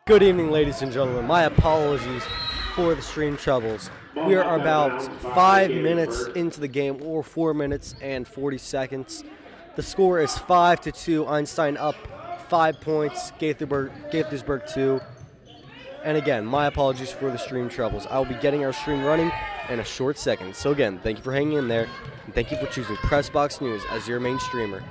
Good evening, ladies and gentlemen. My apologies for the stream troubles. We are about 5 minutes into the game, or 4 minutes and 40 seconds. The score is 5-2. Einstein up 5 points. Gaithersburg 2. And again, my apologies for the stream troubles. I will be getting our stream running in a short second. So again, thank you for hanging in there, and thank you for choosing Pressbox News as your main streamer.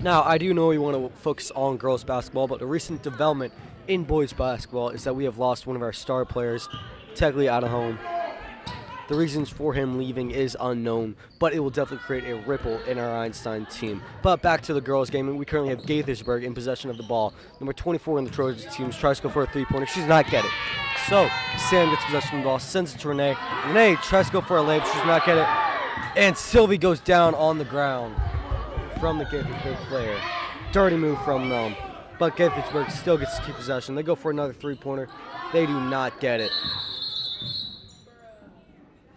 Now, I do know we want to focus on girls basketball, but the recent development in boys basketball is that we have lost one of our star players, technically out of home. The reasons for him leaving is unknown, but it will definitely create a ripple in our Einstein team. But back to the girls game, and we currently have Gaithersburg in possession of the ball. Number 24 in the Trojans team tries to go for a three-pointer. She does not get it. So, Sam gets possession of the ball, sends it to Renee. Renee tries to go for a layup. She does not get it. And Sylvie goes down on the ground from the Gaithersburg player. Dirty move from them. But Gaithersburg still gets to keep possession. They go for another three-pointer. They do not get it.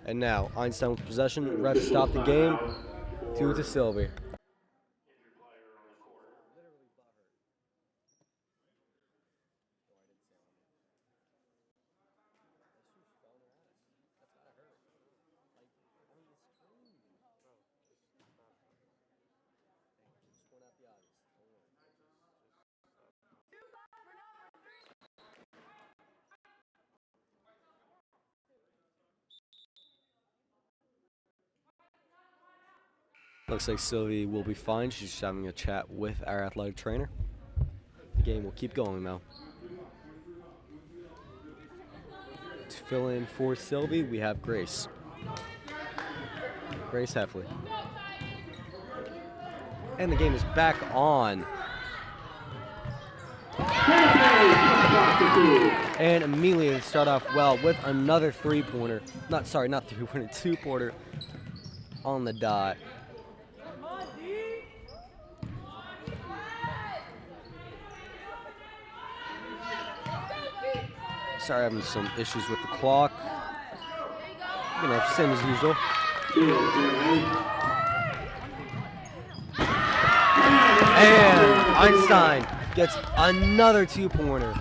And now, Einstein with possession. Refs stop the game. 2 to Sylvie. Looks like Sylvie will be fine. She's just having a chat with our athletic trainer. The game will keep going now. To fill in for Sylvie, we have Grace. Grace Heffley. And the game is back on. And immediately start off well with another three-pointer. Not three-pointer, two-pointer on the dot. Sorry, having some issues with the clock. You know, same as usual. And Einstein gets another two-pointer.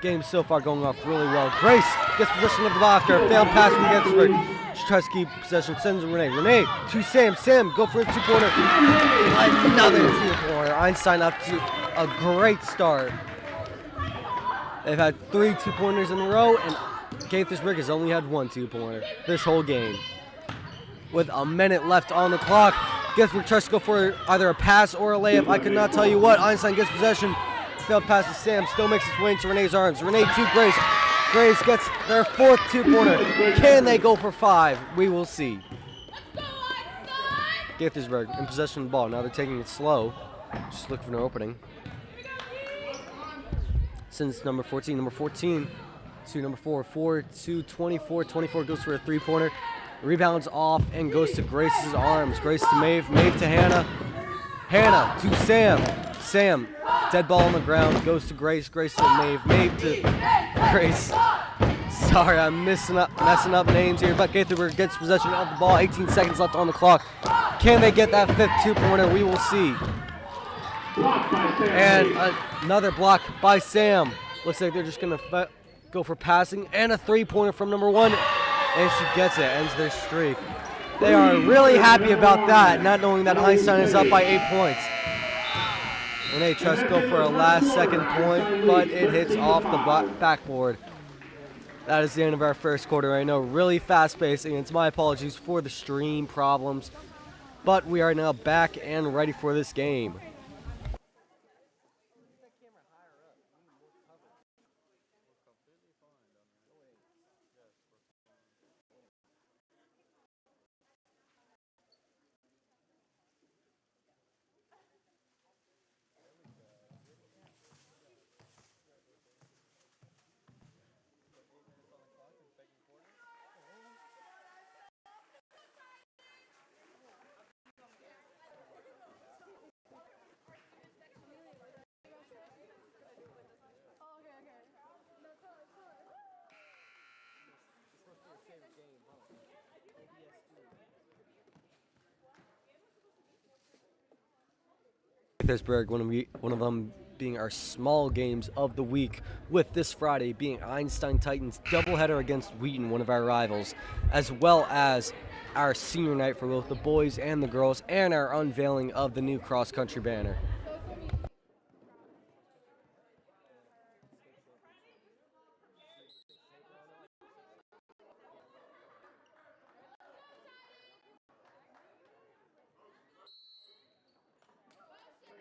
Game so far going off really well. Grace gets possession of the ball after a failed pass from Gaithersburg. She tries to keep possession, sends Renee. Renee to Sam. Sam, go for a two-pointer. Another two-pointer. Einstein up to a great start. They've had 3 two-pointers in a row, and Gaithersburg has only had 1 two-pointer this whole game. With a minute left on the clock, Gaithersburg tries to go for either a pass or a layup. I could not tell you what. Einstein gets possession. Failed pass to Sam. Still makes its way into Renee's arms. Renee to Grace. Grace gets their 4th two-pointer. Can they go for 5? We will see. Gaithersburg in possession of the ball. Now they're taking it slow. Just looking for an opening. Since number 14 to number 4 to 24. 24 goes for a three-pointer. Rebounds off and goes to Grace's arms. Grace to Maeve. Maeve to Hannah. Hannah to Sam. Sam, dead ball on the ground, goes to Grace. Grace to Maeve. Maeve to Grace. Sorry, I'm messing up names here, but Gaithersburg gets possession of the ball. 18 seconds left on the clock. Can they get that 5th two-pointer? We will see. And another block by Sam. Looks like they're just going to go for passing. And a three-pointer from number 1. And she gets it. Ends their streak. They are really happy about that, not knowing that Einstein is up by 8 points. Renee tries to go for a last-second point, but it hits off the backboard. That is the end of our first quarter. I know, really fast-paced, and it's my apologies for the stream problems. But we are now back and ready for this game. Gaithersburg, one of them being our small games of the week, with this Friday being Einstein Titans doubleheader against Wheaton, one of our rivals, as well as our senior night for both the boys and the girls, and our unveiling of the new cross-country banner.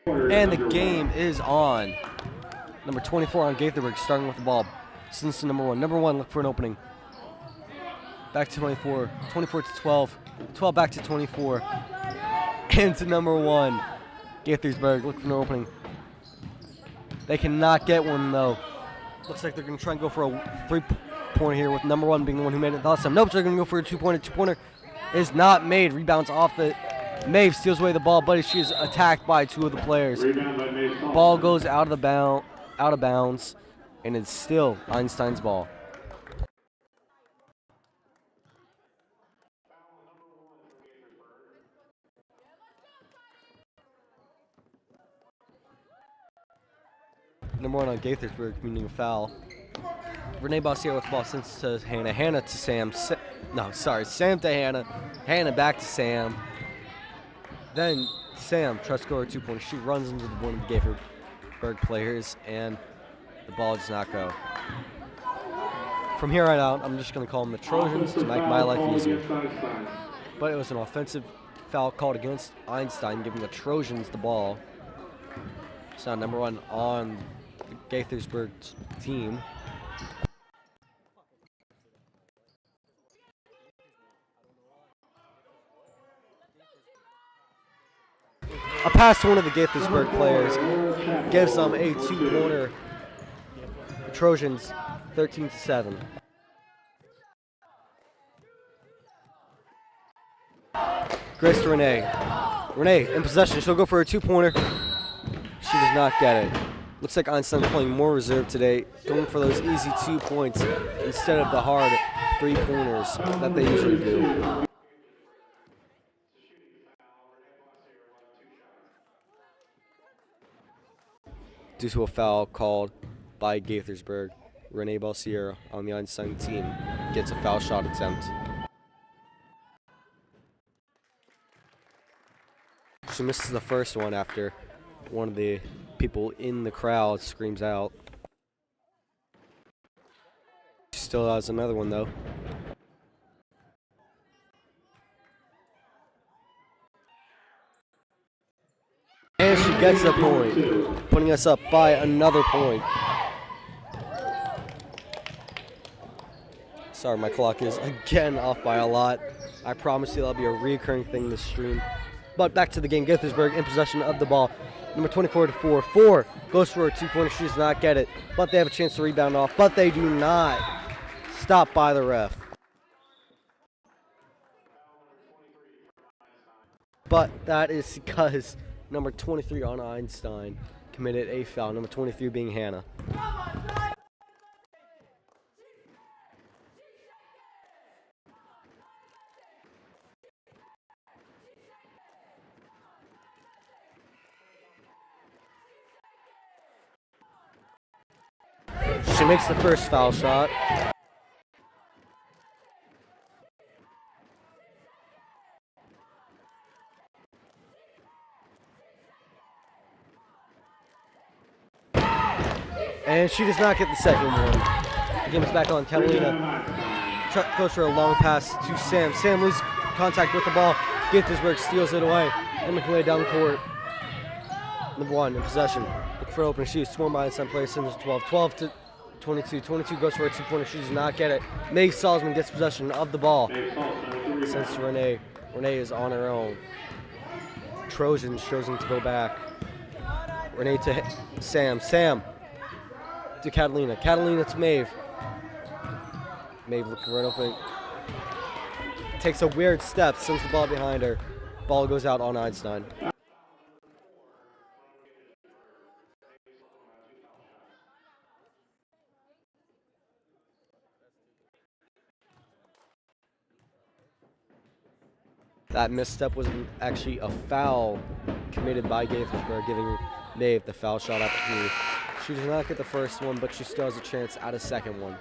And the game is on. Number 24 on Gaithersburg starting with the ball. Since number one. Number one, look for an opening. Back to 24. 24 to 12. 12 back to 24. And to number one. Gaithersburg, look for an opening. They cannot get one, though. Looks like they're going to try and go for a three-pointer here, with number one being the one who made it last time. Nope, they're going to go for a two-pointer. Two-pointer is not made. Rebounds off the... Maeve steals away the ball, but she is attacked by two of the players. Ball goes out of bounds, and it's still Einstein's ball. Number one on Gaithersburg committing a foul. Renee Bossier with the ball, sends to Hannah. Hannah to Sam. Sam to Hannah. Hannah back to Sam. Then Sam tries to score a two-pointer. She runs into one of the Gaithersburg players, and the ball does not go. From here on out, I'm just going to call them the Trojans to make my life easier. But it was an offensive foul called against Einstein, giving the Trojans the ball. It's now number one on the Gaithersburg team. A pass to one of the Gaithersburg players gives them a two-pointer. The Trojans 13-7. Grace to Renee. Renee in possession. She'll go for a two-pointer. She does not get it. Looks like Einstein's playing more reserve today, going for those easy 2 points instead of the hard three-pointers that they usually do. Due to a foul called by Gaithersburg, Renee Bossier on the Einstein team gets a foul shot attempt. She misses the first one after one of the people in the crowd screams out. She still has another one, though. And she gets the point, putting us up by another point. Sorry, my clock is again off by a lot. I promise you that'll be a recurring thing this stream. But back to the game. Gaithersburg in possession of the ball. Number 24 to 4. 4 goes for a two-pointer. She does not get it. But they have a chance to rebound off. But they do not. Stopped by the ref. But that is because number 23 on Einstein committed a foul. Number 23 being Hannah. She makes the first foul shot. And she does not get the second one. The game is back on. Catalina goes for a long pass to Sam. Sam loses contact with the ball. Gaithersburg steals it away and making way down the court. Number one in possession. Looking for an open. She is swarmed by the Sun player. Sends 12. 12 to 22. 22 goes for a two-pointer. She does not get it. Maeve Salzman gets possession of the ball. Sends to Renee. Renee is on her own. Trojans choosing to go back. Renee to Sam. Sam to Catalina. Catalina to Maeve. Maeve looking right open. Takes a weird step, sends the ball behind her. Ball goes out on Einstein. That misstep was actually a foul committed by Gaithersburg, giving Maeve the foul shot opportunity. She does not get the first one, but she still has a chance at a second one.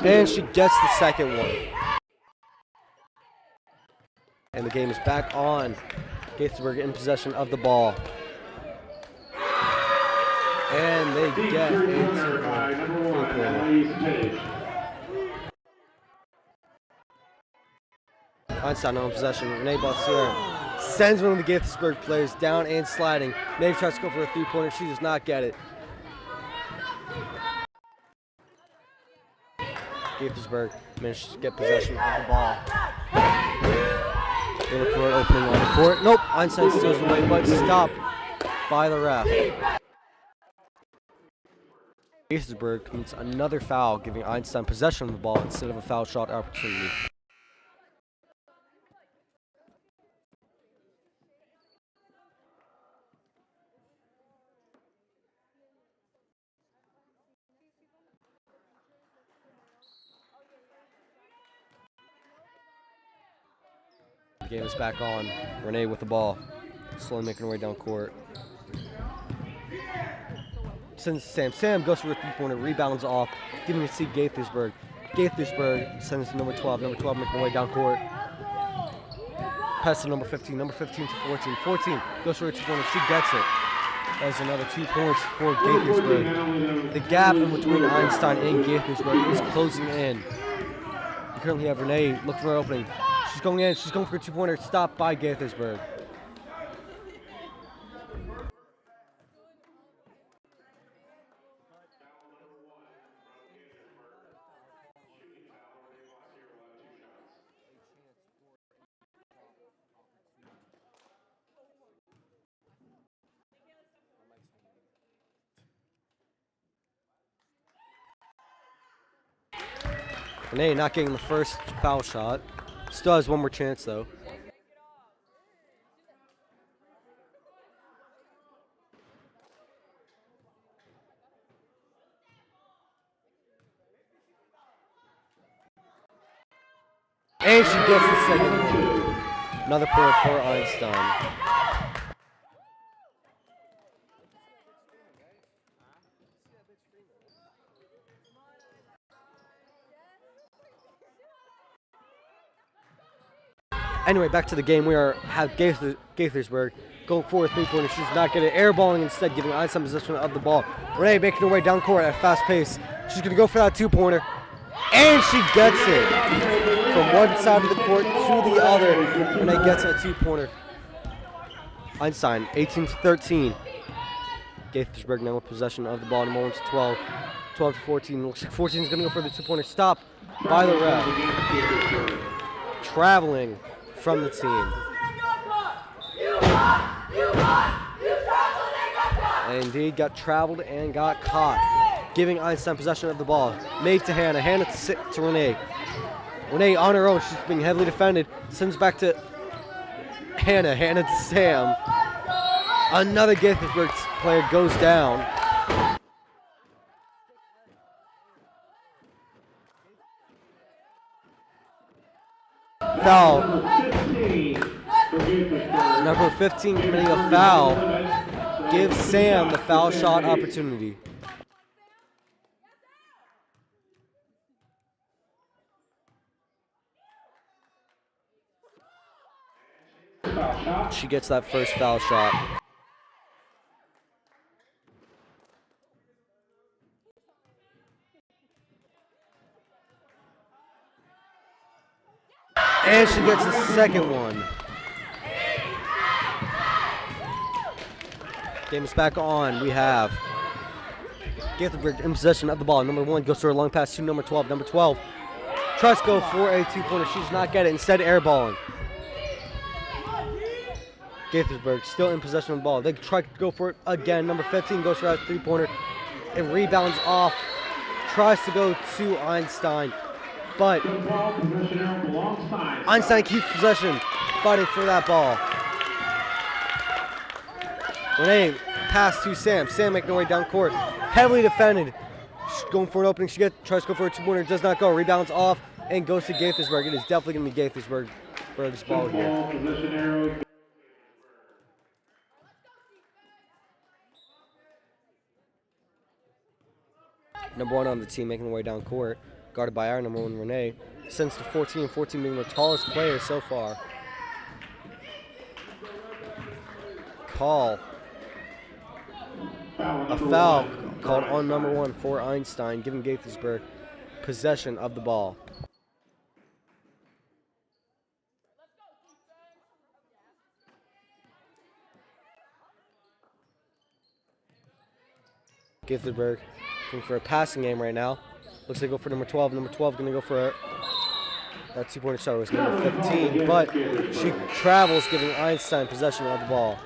And she gets the second one. And the game is back on. Gaithersburg in possession of the ball. And they get a three-pointer. Einstein on possession. Renee Bossier sends one of the Gaithersburg players down and sliding. Maeve tries to go for a three-pointer. She does not get it. Gaithersburg managed to get possession of the ball. They look for an opening on the court. Nope, Einstein steals away, but stopped by the ref. Gaithersburg commits another foul, giving Einstein possession of the ball instead of a foul shot opportunity. The game is back on. Renee with the ball, slowly making her way down court. Sends Sam. Sam goes for a three-pointer, rebounds off, giving it to Gaithersburg. Gaithersburg sends to number 12. Number 12 making her way down court. Pass to number 15. Number 15 to 14. 14 goes for a two-pointer. She gets it. That's another 2 points for Gaithersburg. The gap in between Einstein and Gaithersburg is closing in. We currently have Renee looking for an opening. She's going in. She's going for a two-pointer. Stopped by Gaithersburg. Renee not getting the first foul shot. Still has one more chance though. And she gets the second one. Another point for Einstein. Anyway, back to the game. We have Gaithersburg going for a three-pointer. She's not getting airballing, instead giving Einstein possession of the ball. Renee making her way down court at a fast pace. She's going to go for that two-pointer. And she gets it. From one side of the court to the other. Renee gets a two-pointer. Einstein, 18-13. Gaithersburg now with possession of the ball. Number 1 to 12. 12 to 14. Looks like 14 is going to go for the two-pointer. Stop by the ref. Traveling from the team. And indeed got traveled and got caught, giving Einstein possession of the ball. Maeve to Hannah. Hannah to Renee. Renee on her own. She's being heavily defended. Sends back to Hannah. Hannah to Sam. Another Gaithersburg player goes down. Foul. Number 15 committing a foul. Gives Sam the foul shot opportunity. She gets that first foul shot. And she gets the second one. Game is back on. We have Gaithersburg in possession of the ball. Number 1 goes to her long pass to number 12. Number 12 tries to go for a two-pointer. She does not get it. Instead, airballing. Gaithersburg still in possession of the ball. They try to go for it again. Number 15 goes for that three-pointer. It rebounds off. Tries to go to Einstein. but Einstein keeps possession, fighting for that ball. Renee pass to Sam. Sam making her way down court, heavily defended. She's going for an opening. She tries to go for a two-pointer, does not go. Rebounds off and goes to Gaithersburg. It is definitely going to be Gaithersburg's ball here. Number 1 on the team making their way down court, guarded by our number 1, Renee. Sends to 14, 14 being the tallest player so far. Call. A foul called on number 1 for Einstein, giving Gaithersburg possession of the ball. Gaithersburg looking for a passing game right now. Looks like go for number 12. Number 12 going to go for that two-pointer shot. Was number 15, but she travels, giving Einstein possession of the ball.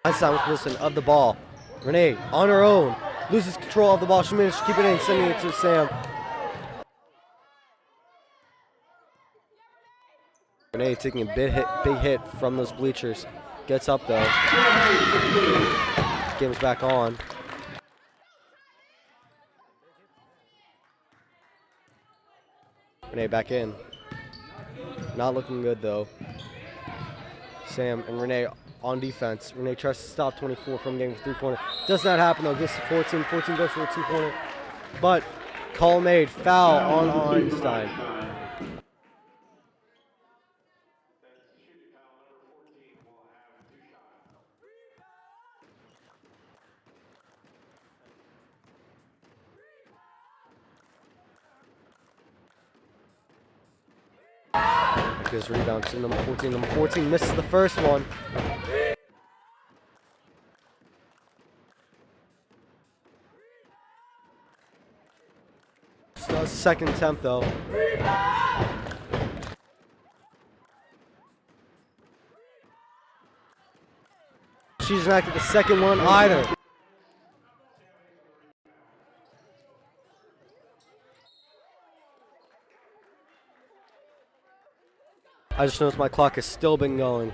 Einstein with possession of the ball. Renee on her own loses control of the ball. She managed to keep it in, sending it to Sam. Renee taking a big hit from those bleachers. Gets up though. Game's back on. Renee back in. Not looking good though. Sam and Renee on defense. Renee tries to stop 24 from getting a three-pointer. Does not happen though. Gets to 14. 14 goes for a two-pointer. But call made. Foul on Einstein. Gives rebound to number 14. Number 14 misses the first one. Still second attempt though. She's not get the second one either. I just noticed my clock has still been going.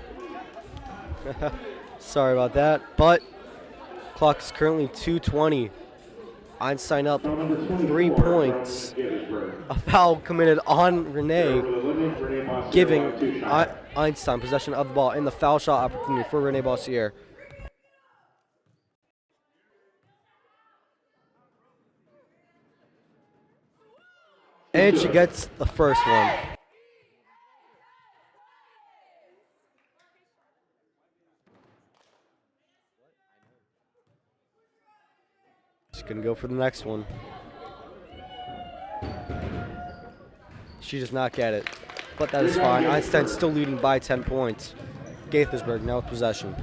Sorry about that, but clock is currently 2:20. Einstein up 3 points. A foul committed on Renee, giving Einstein possession of the ball and the foul shot opportunity for Renee Bossier. And she gets the first one. She's gonna go for the next one. She does not get it, but that is fine. Einstein's still leading by 10 points. Gaithersburg now with possession.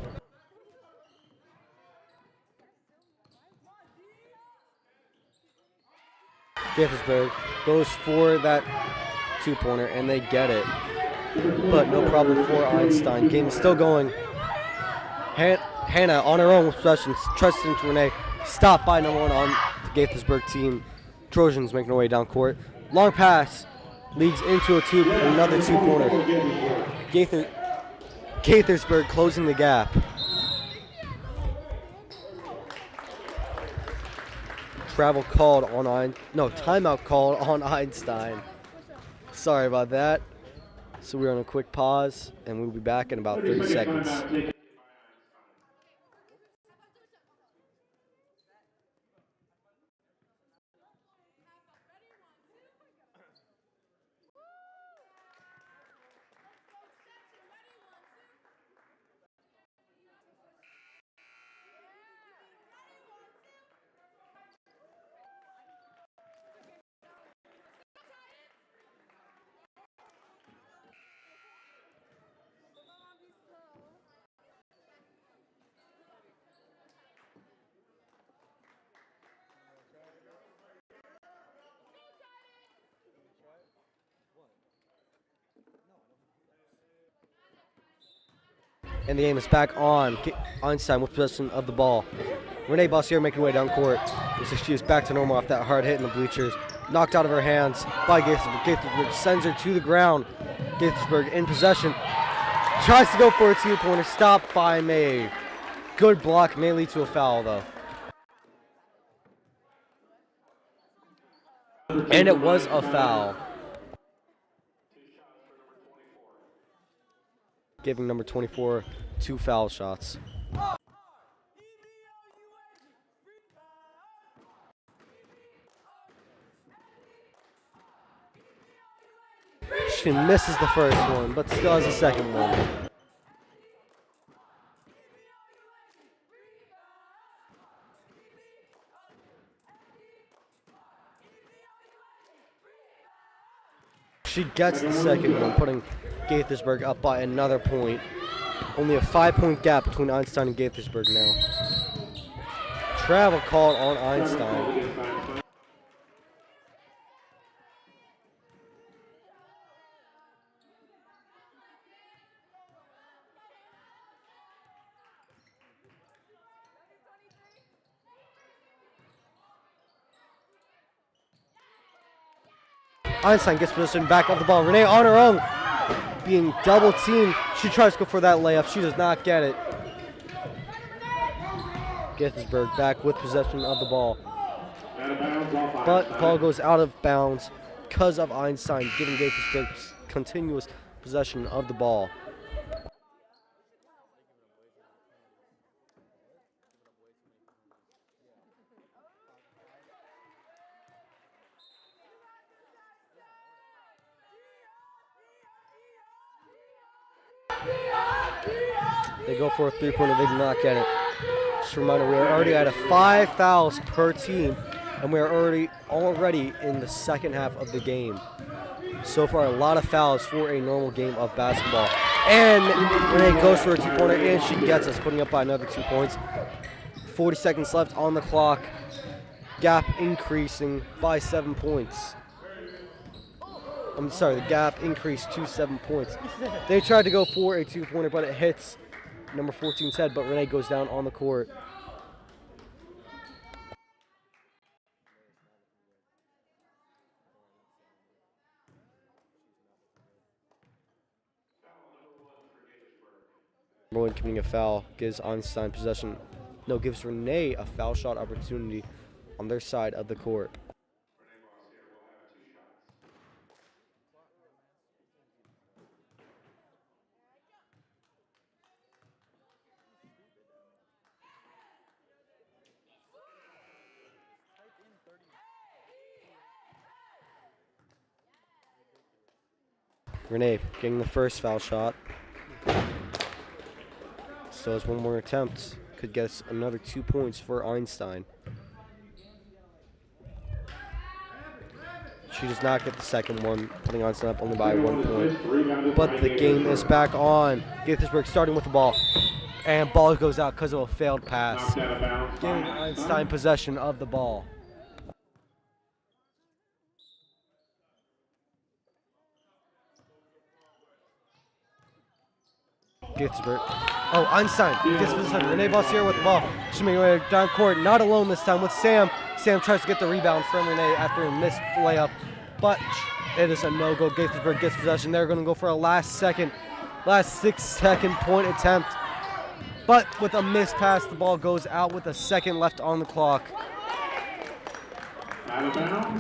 Gaithersburg goes for that two-pointer, and they get it. But no problem for Einstein. Game is still going. Hannah on her own with possession. Trusts into Renee. Stopped by number 1 on the Gaithersburg team. Trojans making their way down court. Long pass leads into another two-pointer. Gaithersburg closing the gap. Timeout called on Einstein. Sorry about that. So we're on a quick pause, and we'll be back in about 30 seconds. And the game is back on. Einstein with possession of the ball. Renee Bossier making her way down court. Looks like she is back to normal off that hard hit in the bleachers. Knocked out of her hands by Gaithersburg. Gaithersburg sends her to the ground. Gaithersburg in possession. Tries to go for a two-pointer. Stopped by Maeve. Good block. May lead to a foul, though. And it was a foul. Giving number 24 two foul shots. She misses the first one, but still has the second one. She gets the second one, putting Gaithersburg up by another point. Only a 5-point gap between Einstein and Gaithersburg now. Travel called on Einstein. Einstein gets position back of the ball. Renee on her own, being double teamed. She tries to go for that layup. She does not get it. Gaithersburg back with possession of the ball. But ball goes out of bounds because of Einstein, giving Gaithersburg continuous possession of the ball. They go for a three-pointer, they do not get it. Just a reminder, we are already at 5 fouls per team, and we are already in the second half of the game. So far, a lot of fouls for a normal game of basketball. And Renee goes for a two-pointer, and she gets us, putting up by another 2 points. 40 seconds left on the clock. Gap increasing by 7 points. I'm sorry, the gap increased to 7 points. They tried to go for a two-pointer, but it hits number 14's head, but Renee goes down on the court. Number 1 committing a foul, gives Einstein possession. No, gives Renee a foul shot opportunity on their side of the court. Renee getting the first foul shot. Still has one more attempt. Could get us another 2 points for Einstein. She does not get the second one, putting Einstein up only by 1 point. But the game is back on. Gaithersburg starting with the ball. And ball goes out because of a failed pass, giving Einstein possession of the ball. Gaithersburg. Oh, Einstein gets possession. Renee Bossier with the ball. She's making her way down court. Not alone this time with Sam. Sam tries to get the rebound from Renee after a missed layup, but it is a no-go. Gaithersburg gets possession. They're going to go for a last 6-second point attempt, but with a missed pass, the ball goes out with a second left on the clock.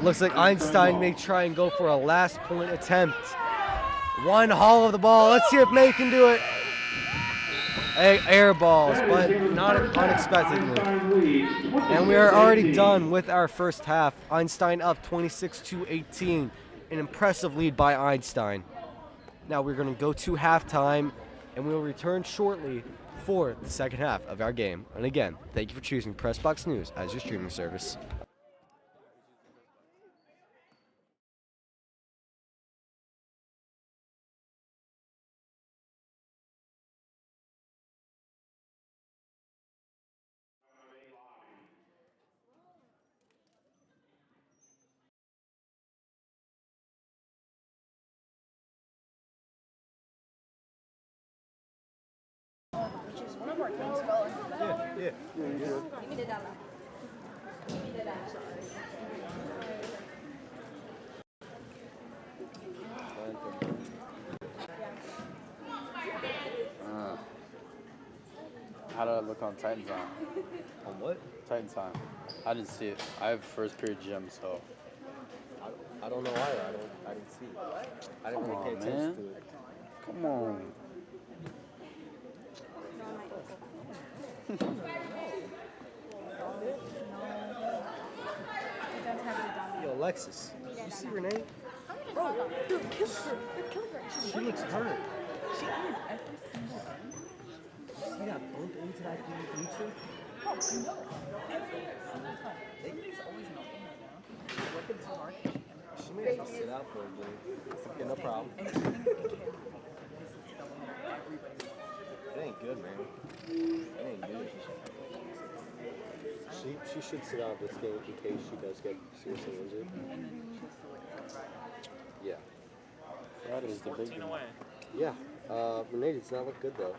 Looks like Einstein may try and go for a last point attempt. One haul of the ball. Let's see if May can do it. Air balls, but not unexpectedly. And we are already done with our first half. Einstein up 26-18. An impressive lead by Einstein. Now we're going to go to halftime, and we will return shortly for the second half of our game. And again, thank you for choosing Pressbox News as your streaming service. of our things fell into the Yeah. You're good. Give me the dollar. Give me the dollar. How did I look on Titan time? On what? Titan time. I didn't see it. I have first period gym, so. I don't know either. I didn't see it. I didn't really pay attention man. to it. Come on. Yo, Alexis, you see Renee? Bro, dude, kill her. Kill her. She looks hurt. She is every single day. See that bump into that dude's future? Oh, no. Every single time. Somebody's always melting right now. Working so hard. She may have to sit out for a game. Okay, no problem. And the thing is, it can't happen. Everybody It ain't good, man. It ain't good. She should sit out this game in case she does get seriously injured. and then she'll still wait until Friday. Yeah. That is the big one. away. Yeah. Renee does not look good though.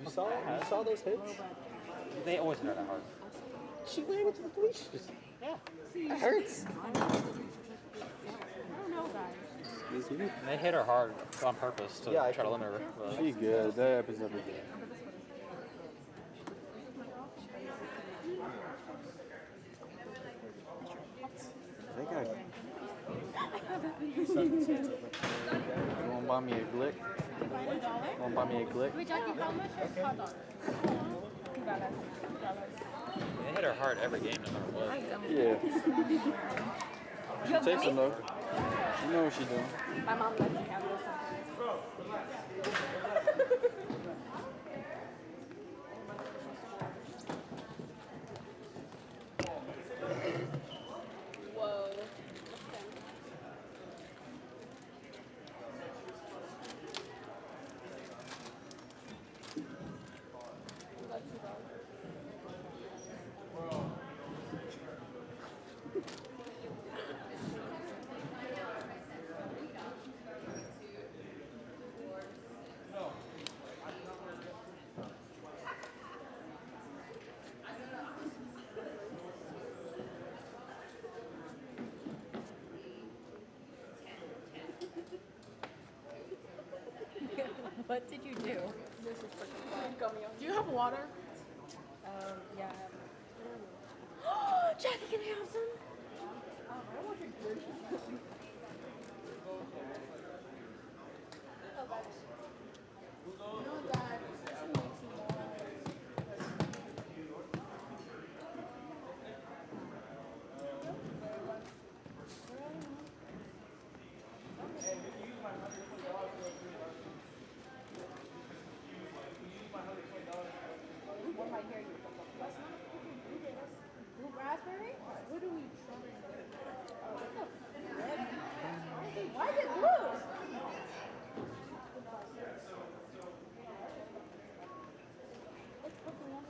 You saw those hits? They always hit that hard. She ran into the bleachers. Yeah. That hurts. I don't know, guys. Excuse me. And they hit her hard on purpose to Yeah, I try to can- limit her. But She good. That episode is good. I think you wanna buy me a glick? You wanna buy me a glick? Wait, Jackie, how much is hot dog? they hit her hard every game, no matter what. Yeah. She takes them though. You know what she's doing. My mom lets me have this. Whoa. What did you do? This is freaking fun. Do you have water? Yeah. Jackie, can I have some? I want your good. No, Dad. What might hear you? Blue raspberry? What do we try? Why is it blue? Let's put the one.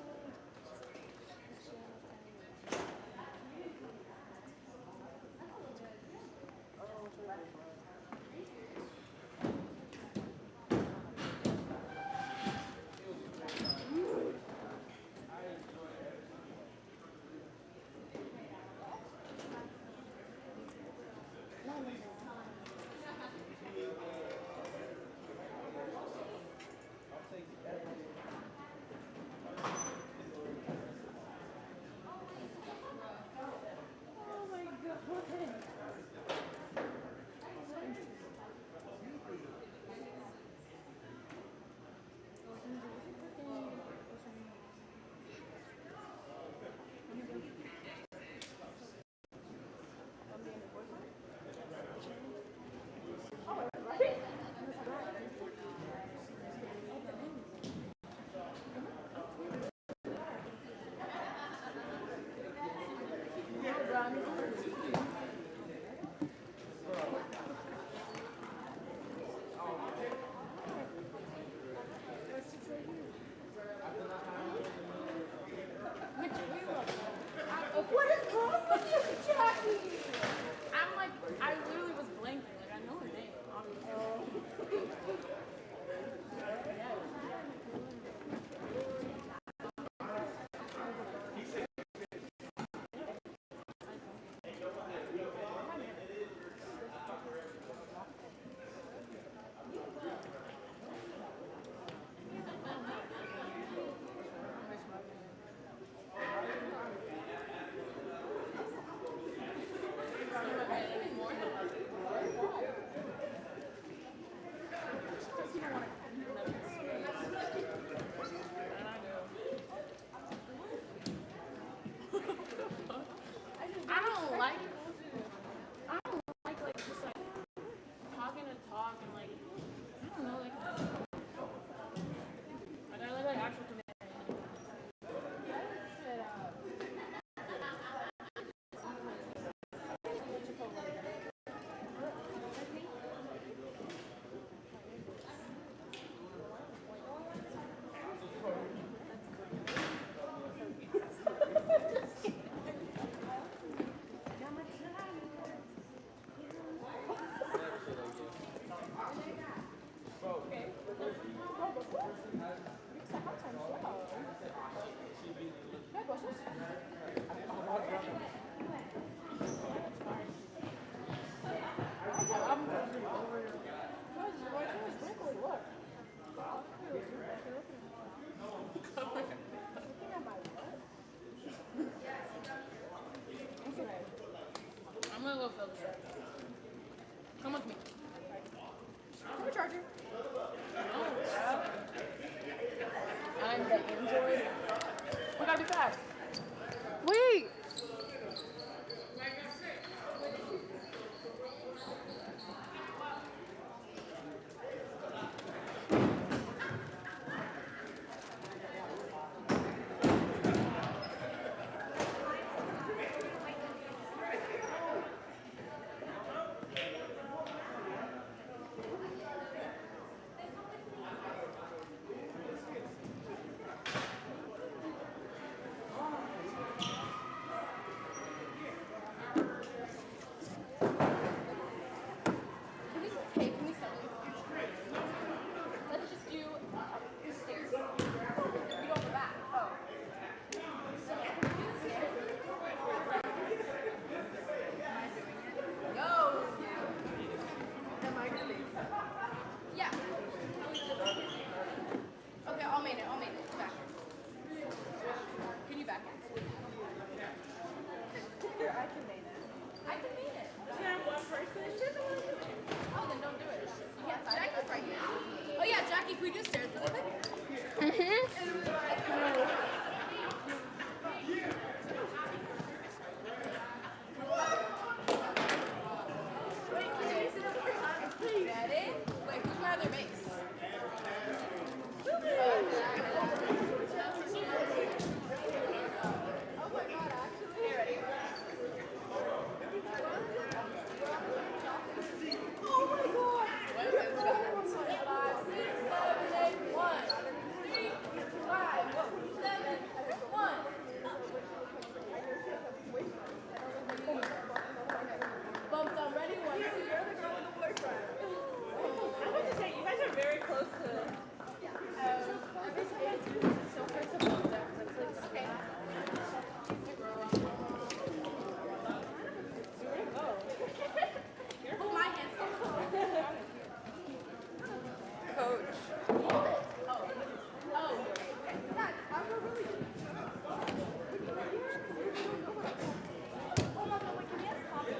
I'm gonna go fill this up. Come with me. Have a charger. I'm the Android. We gotta be fast. Wait! Can we start? Let's just do stairs. We don't go back. Oh. Yo! Am I gonna Yeah. Okay, I'll main it. Back. Can you back it? Here, I can main it. Yeah, one person. Oh, then don't do it. Yeah, Jackie's right here. Oh yeah, Jackie, can we do stairs really quick? Ready? Wait, who's my other base? Oh my god, actually. Okay, ready? Oh my god! 5, 6, 7, 8, 1, 3, 5, 7, 1. Bumped on ready, 1, 2. You're the girl with the boyfriend. I was to say, you guys are very close to. Every time I do this, it's so hard to bump down. Okay. Oh, my hands. Coach. Oh. Dad, I'm really good. Oh my god, wait, can you ask Papa?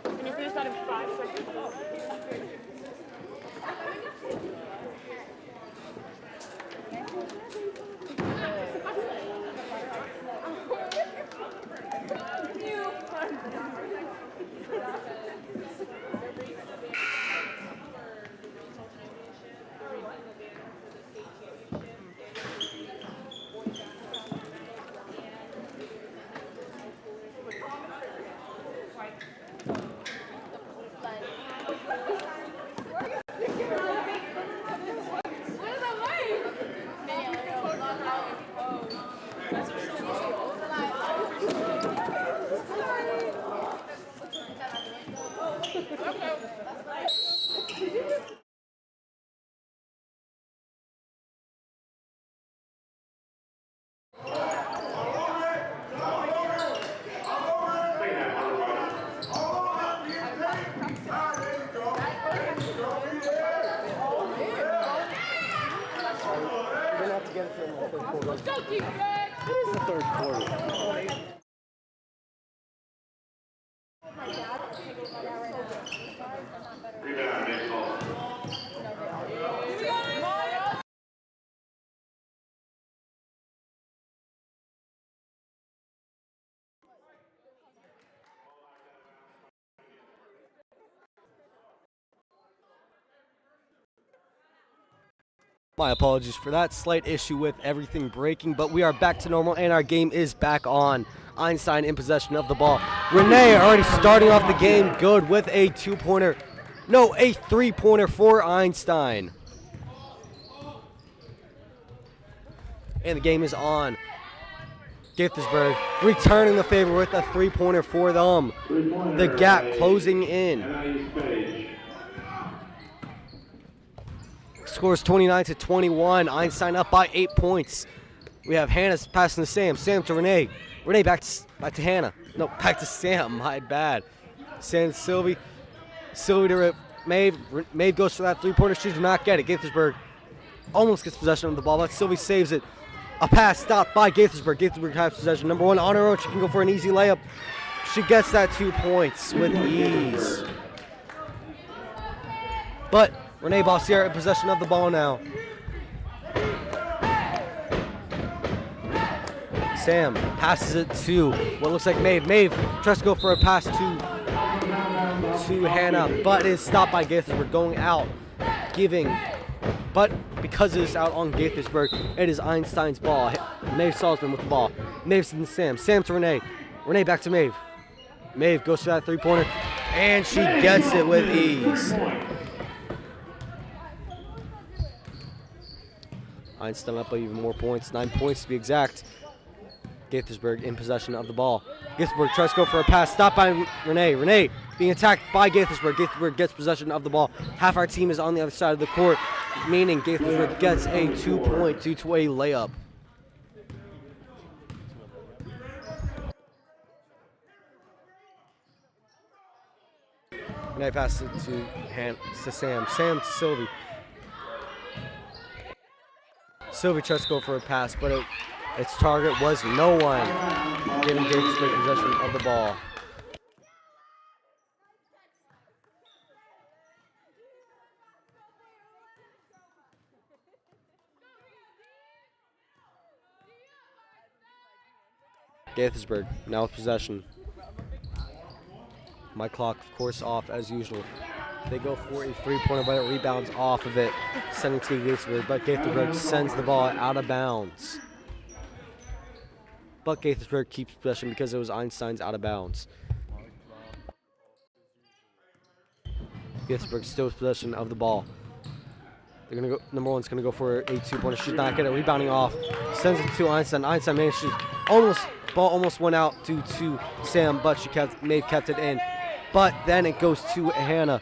And you finish that in 5 seconds? We're gonna have to get it to the third quarter. Let's go, defense! It is the third quarter. Rebound, Maeve Salzman. My apologies for that slight issue with everything breaking, but we are back to normal and our game is back on. Einstein in possession of the ball. Renee already starting off the game good with a 2-pointer. No, a 3-pointer for Einstein. And the game is on. Gaithersburg returning the favor with a 3-pointer for them. The gap closing in. Scores 29-21. Einstein up by 8 points. We have Hannah passing to Sam. Sam to Renee. Renee back to Hannah. No, back to Sam. My bad. Sam to Sylvie. Sylvie to Maeve. Maeve goes for that 3-pointer. She does not get it. Gaithersburg almost gets possession of the ball, but Sylvie saves it. A pass stopped by Gaithersburg. Gaithersburg has possession. Number 1 on her own. She can go for an easy layup. She gets that 2 points with ease. But Renee Bossier in possession of the ball now. Sam passes it to what looks like Maeve. Maeve tries to go for a pass to Hannah, but is stopped by Gaithersburg going out, giving. But because it is out on Gaithersburg, it is Einstein's ball. Maeve Salzman with the ball. Maeve to Sam. Sam to Renee. Renee back to Maeve. Maeve goes for that 3-pointer, and she gets it with ease. Einstein up by even more points, 9 points to be exact. Gaithersburg in possession of the ball. Gaithersburg tries to go for a pass, stopped by Renee. Renee being attacked by Gaithersburg. Gaithersburg gets possession of the ball. Half our team is on the other side of the court, meaning Gaithersburg gets a 2-point due to a layup. Renee passes it to Sam. Sam to Sylvie. Sylvie tries to go for a pass, but its target was no one, giving Gaithersburg possession of the ball. Gaithersburg now with possession. My clock, of course, off as usual. They go for a 3-pointer, but it rebounds off of it, sending to Gaithersburg. But Gaithersburg sends the ball out of bounds. But Gaithersburg keeps possession because it was Einstein's out of bounds. Gaithersburg still with possession of the ball. They're gonna go. Number 1's gonna go for a 2-pointer. She's not getting it. Rebounding off. Sends it to Einstein. Einstein managed to ball almost went out due to Sam, but Maeve kept it in. But then it goes to Hannah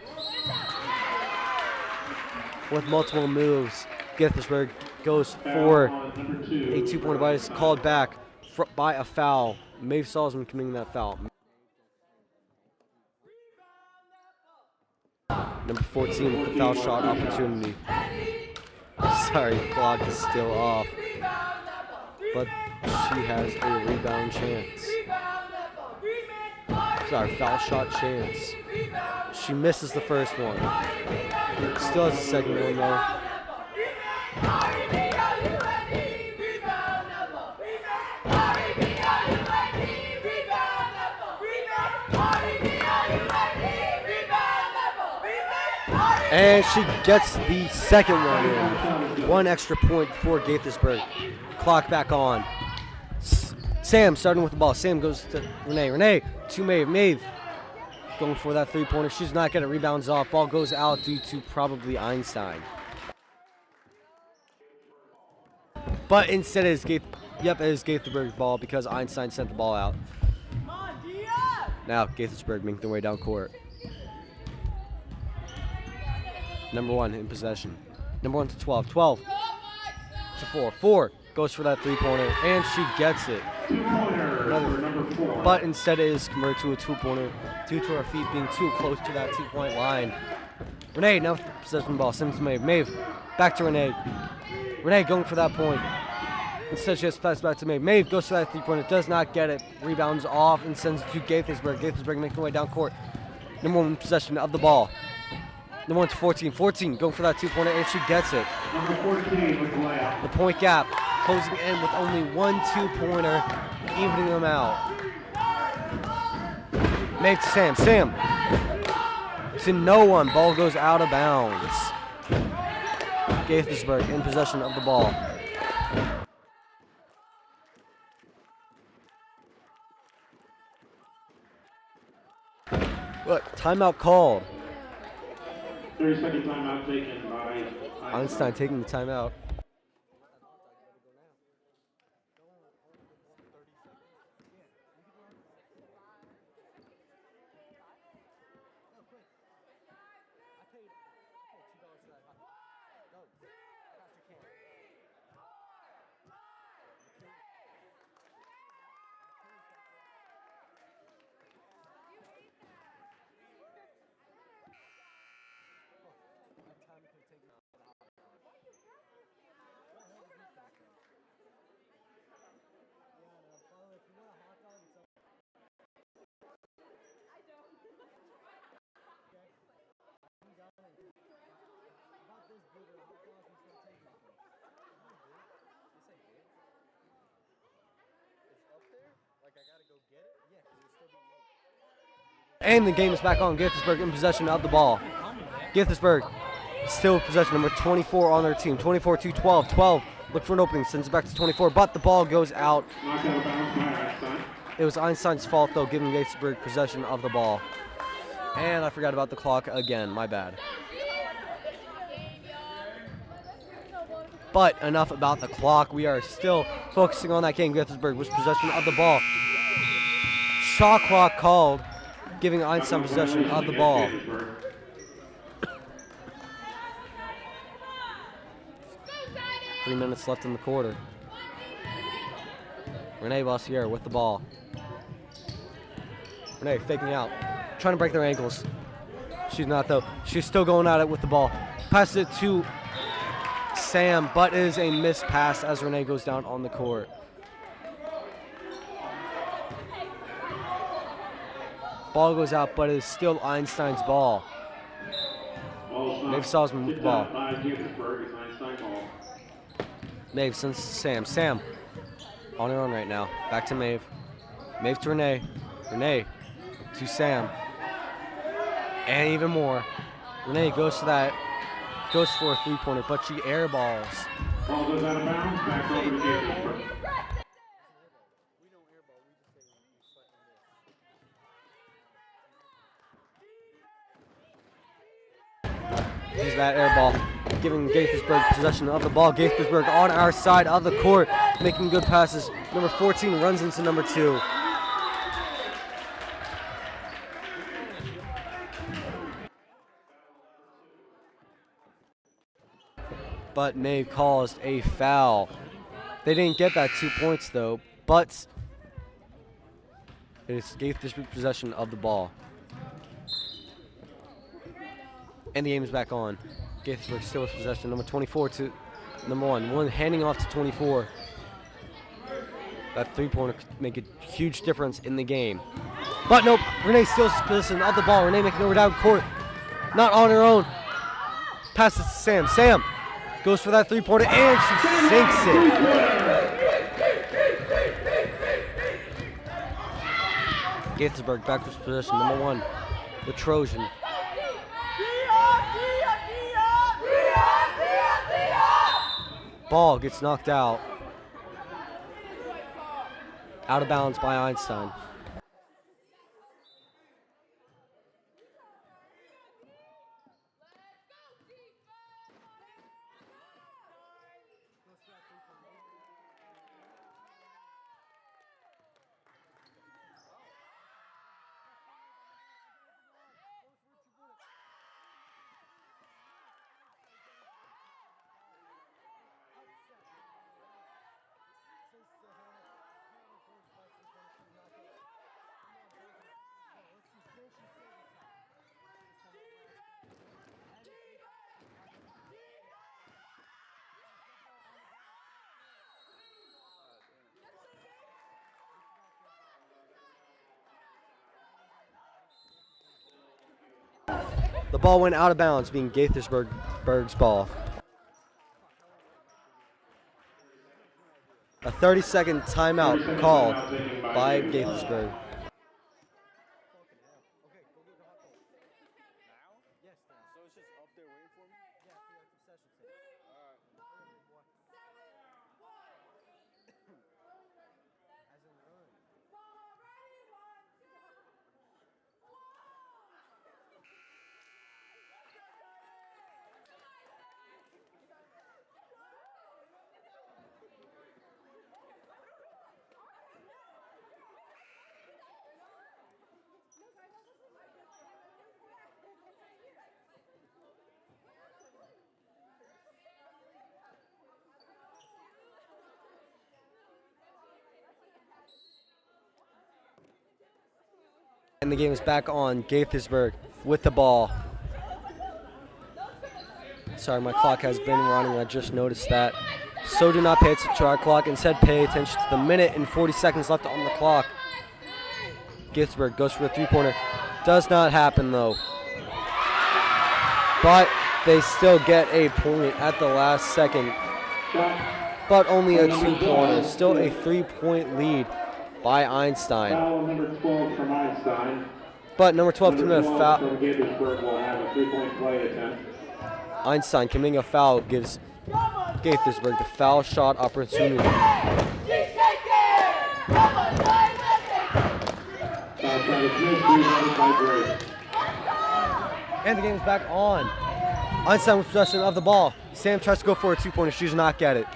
with multiple moves. Gaithersburg goes for a 2-pointer, but it's called back by a foul. Maeve Salzman committing that foul. Number 14 with the foul shot opportunity. Sorry, clock is still off. But she has a rebound chance. Sorry, foul shot chance. She misses the first one. Still has the second one though. And she gets the second one in. 1 extra point for Gaithersburg. Clock back on. Sam starting with the ball. Sam goes to Renee. Renee to Maeve. Maeve going for that 3-pointer. She's not getting it. Rebounds off. Ball goes out due to probably Einstein. But instead it is Gaithersburg's ball because Einstein sent the ball out. Now Gaithersburg making their way down court. Number 1 in possession. Number 1 to 12. 12 to 4. 4 goes for that 3-pointer, and she gets it. But instead it is converted to a 2-pointer due to her feet being too close to that 2-point line. Renee now with the possession ball. Sends to Maeve. Maeve back to Renee. Renee going for that point. Instead she has to pass back to Maeve. Maeve goes for that 3-pointer. Does not get it. Rebounds off and sends it to Gaithersburg. Gaithersburg making their way down court. Number 1 in possession of the ball. Number 1 to 14. 14 going for that 2-pointer, and she gets it. Number 14 with the layup. The point gap closing in with only 1 2-pointer, evening them out. Maeve to Sam. Sam to no one. Ball goes out of bounds. Gaithersburg in possession of the ball. Look, timeout called. 30-second timeout taken by Einstein taking the timeout. And the game is back on. Gaithersburg in possession of the ball. Gaithersburg still possession, number 24 on their team. 24 to 12. 12 look for an opening, sends it back to 24, but the ball goes out. knocked out of bounds by Einstein. It was Einstein's fault, though, giving Gaithersburg possession of the ball. And I forgot about the clock again. My bad. But enough about the clock. We are still focusing on that game. Gaithersburg was possession of the ball. Shot clock called, giving Einstein possession of the ball. 3 minutes left in the quarter. Renee Bossier with the ball. Renee faking out, trying to break their ankles. She's not, though. She's still going at it with the ball. Passes it to Sam, but it is a missed pass as Renee goes down on the court. Ball goes out, but it is still Einstein's ball. Maeve Salzman with the ball. Maeve sends to Sam. Sam on her own right now. Back to Maeve. Maeve to Renee. Renee to Sam. And even more. Renee goes to that. Goes for a three-pointer, but she airballs. Ball goes out of bounds. Back over to Gaithersburg. Use that air ball, giving Gaithersburg possession of the ball. Gaithersburg on our side of the court, making good passes. Number 14 runs into number 2. But Maeve caused a foul. They didn't get that 2 points, though, but it's Gaithersburg possession of the ball. And the game is back on. Gaithersburg still with possession. Number 24 to number 1. One handing off to 24. That three-pointer could make a huge difference in the game. But nope, Renee still possession of the ball. Renee making over down court. Not on her own. Passes to Sam. Sam goes for that three-pointer and she sinks it. Gaithersburg back with possession. Number 1, the Trojan. Ball gets knocked out. Out of bounds by Einstein. The ball went out of bounds, being Gaithersburg's ball. A 30-second timeout called by Gaithersburg. And the game is back on. Gaithersburg with the ball. Sorry, my clock has been running. I just noticed that. So do not pay attention to our clock. Instead, pay attention to the minute and 40 seconds left on the clock. Gaithersburg goes for a three-pointer. Does not happen, though. But they still get a point at the last second. But only a two-pointer. Still a three-point lead by Einstein. Foul number 12 from Einstein. But number 12 Number committing a 12 foul. from Gaithersburg will have a three-point play attempt. Einstein committing a foul gives Gaithersburg the foul shot opportunity. Foul shot is missed, rebounded by Gray. And the game is back on. Einstein with possession of the ball. Sam tries to go for a two-pointer. She does not get it.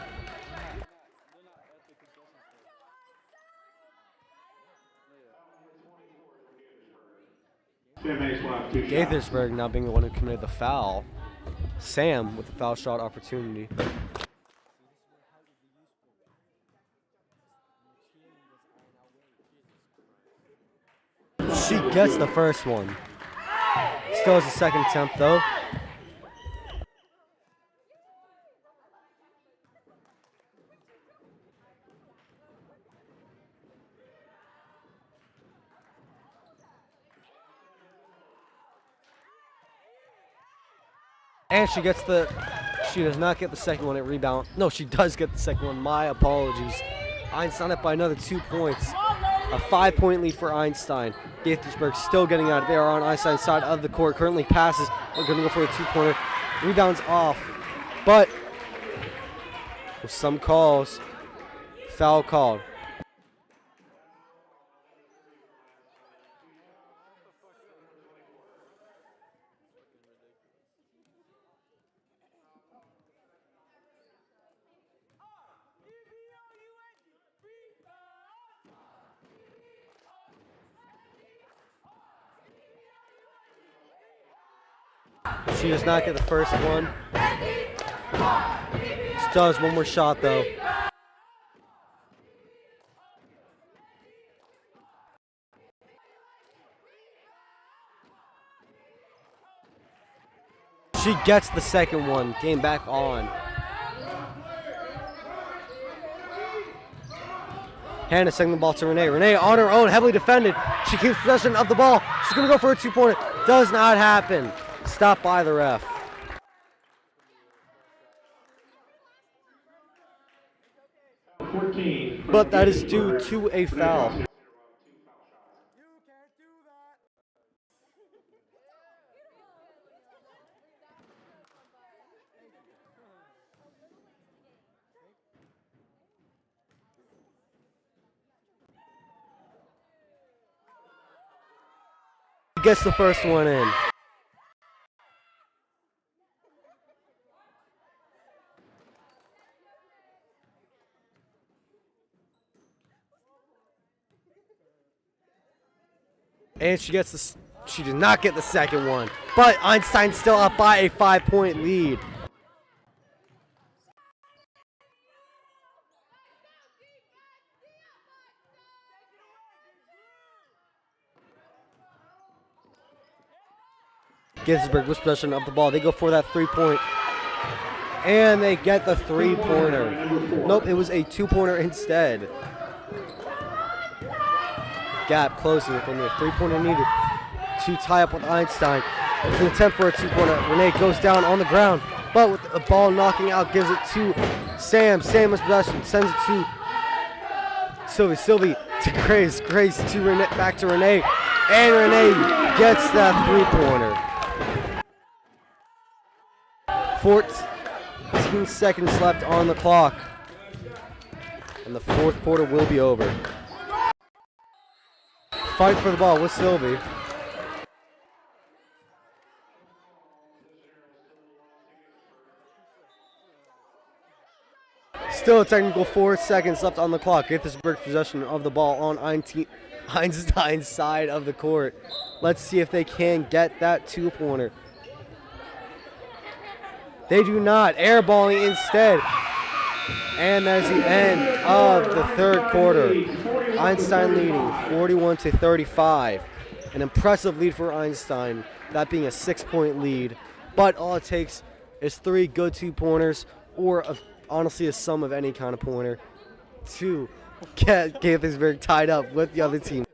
Sam Hayes will have two shots. Gaithersburg now being the one who committed the foul. Sam with the foul shot opportunity. She gets the first one. Still has a second attempt though. And she does not get the second one at rebound. No, she does get the second one. My apologies. Einstein up by another 2 points. A 5-point lead for Einstein. Gaithersburg still getting out. They are on Einstein's side of the court. Currently passes. They're going to go for a two-pointer. Rebounds off. But with some calls, foul called. She does not get the first one. Still has one more shot though. She gets the second one. Game back on. Hannah sending the ball to Renee. Renee on her own, heavily defended. She keeps possession of the ball. She's going to go for a two-pointer. Does not happen. Stopped by the ref. But that is due to a foul. Gets the first one in. And she did not get the second one. But Einstein still up by a 5-point lead. Gaithersburg with possession of the ball. They go for that 3-point. And they get the 3-pointer. Nope, it was a 2-pointer instead. Gap closing with only a 3-pointer needed to tie up with Einstein. It's an attempt for a 2-pointer. Renee goes down on the ground, but with the ball knocking out, gives it to Sam. Sam has possession, sends it to Sylvie. Sylvie to Grace. Grace to Renee, back to Renee. And Renee gets that 3-pointer. 14 seconds left on the clock. And the fourth quarter will be over. Fight for the ball with Sylvie. Still a technical 4 seconds left on the clock. Gaithersburg possession of the ball on Einstein's side of the court. Let's see if they can get that 2-pointer. They do not. Airballing instead. And that's the end of the third quarter. Einstein leading 41-35. An impressive lead for Einstein, that being a 6-point lead. But all it takes is 3 good 2-pointers, or honestly a sum of any kind of pointer, to get Gaithersburg tied up with the other team.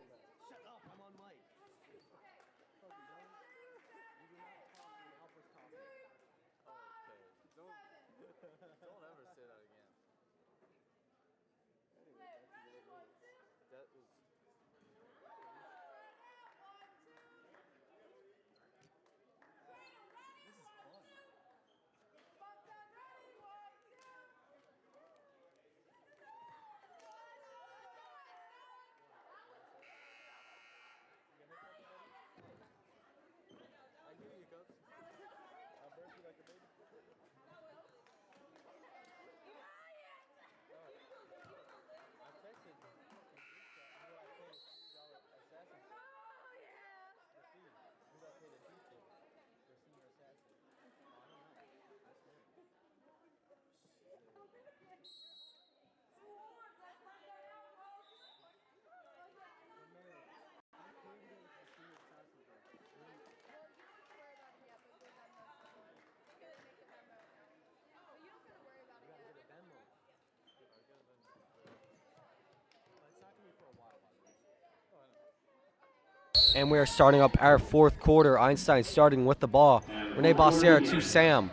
And we are starting up our 4th quarter. Einstein starting with the ball. Renee Bossier to Sam.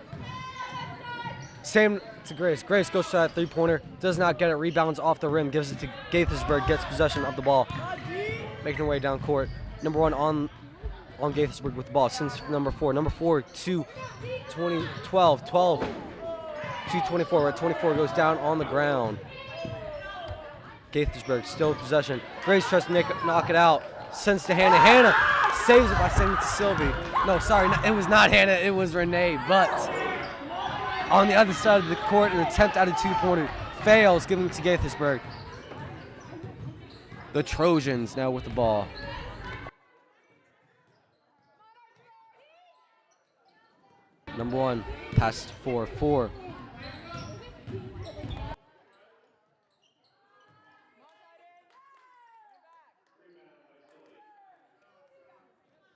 Sam to Grace. Grace goes to that 3-pointer. Does not get it. Rebounds off the rim. Gives it to Gaithersburg. Gets possession of the ball. Making her way down court. Number 1 on Gaithersburg with the ball. Since number 4. Number 4 to 12. 12 to 24. Where 24 goes down on the ground. Gaithersburg still in possession. Grace tries to knock it out. Sends to Hannah. Hannah saves it by sending it to Sylvie. No, sorry, it was not Hannah, it was Renee. But on the other side of the court, an attempt at a 2-pointer fails, giving it to Gaithersburg. The Trojans now with the ball. Number 1, pass to 4. 4.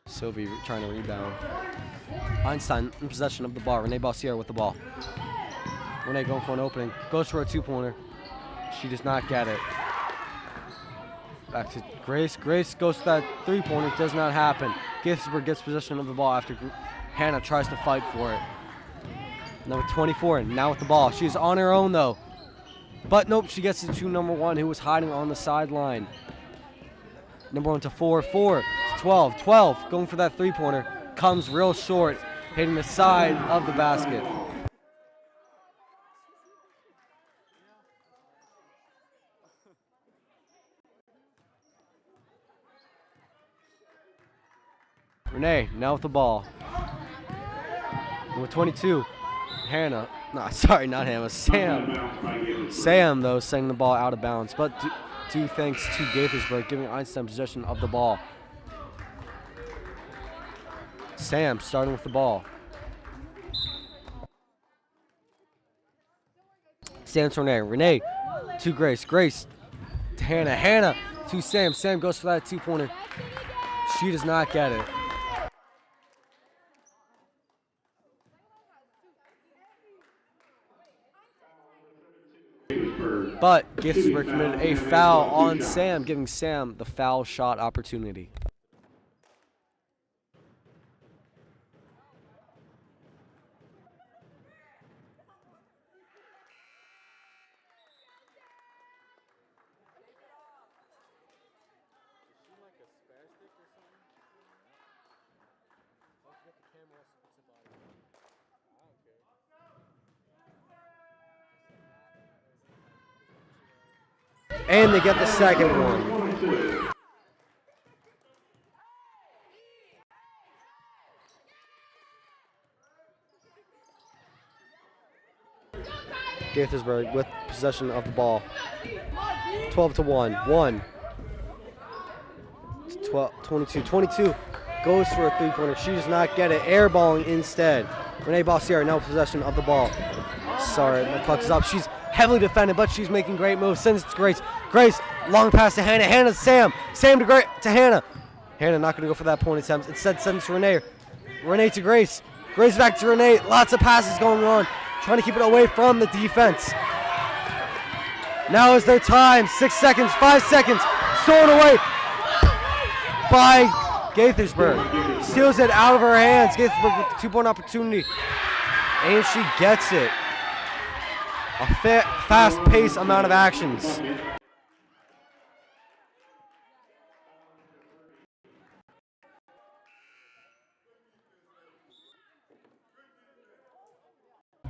Sylvie trying to rebound. Einstein in possession of the ball. Renee Bossier with the ball. Renee going for an opening. Goes for a 2-pointer. She does not get it. Back to Grace. Grace goes to that 3-pointer. Does not happen. Gaithersburg gets possession of the ball after Hannah tries to fight for it. Number 24 now with the ball. She's on her own though. But nope, she gets it to number 1 who was hiding on the sideline. Number 1 to 4. 4 to 12. 12 going for that 3-pointer. Comes real short, hitting the side of the basket. Renee now with the ball. Number 22, Hannah. No, sorry, not Hannah. Sam. Sam though sending the ball out of bounds, but due thanks to Gaithersburg giving Einstein possession of the ball. Sam starting with the ball. Sam to Renee. Renee to Grace. Grace to Hannah. Hannah to Sam. Sam goes for that 2-pointer. She does not get it. But Gaithersburg committed a foul on Sam, giving Sam the foul shot opportunity. And they get the second one. Gaithersburg with possession of the ball. 12-1. 1. 12, 22. 22 goes for a 3-pointer. She does not get it. Airballing instead. Renee Bossier now possession of the ball. Sorry, my clock is up. She's heavily defended, but she's making great moves. Sends it to Grace. Grace, long pass to Hannah. Hannah to Sam. Sam to Hannah. Hannah not going to go for that point attempt. Instead, sends Renee. Renee to Grace. Grace back to Renee. Lots of passes going on. Trying to keep it away from the defense. Now is their time. 6 seconds, 5 seconds. Stolen away by Gaithersburg. Steals it out of her hands. Gaithersburg with the 2-point opportunity. And she gets it. A fast-paced amount of actions.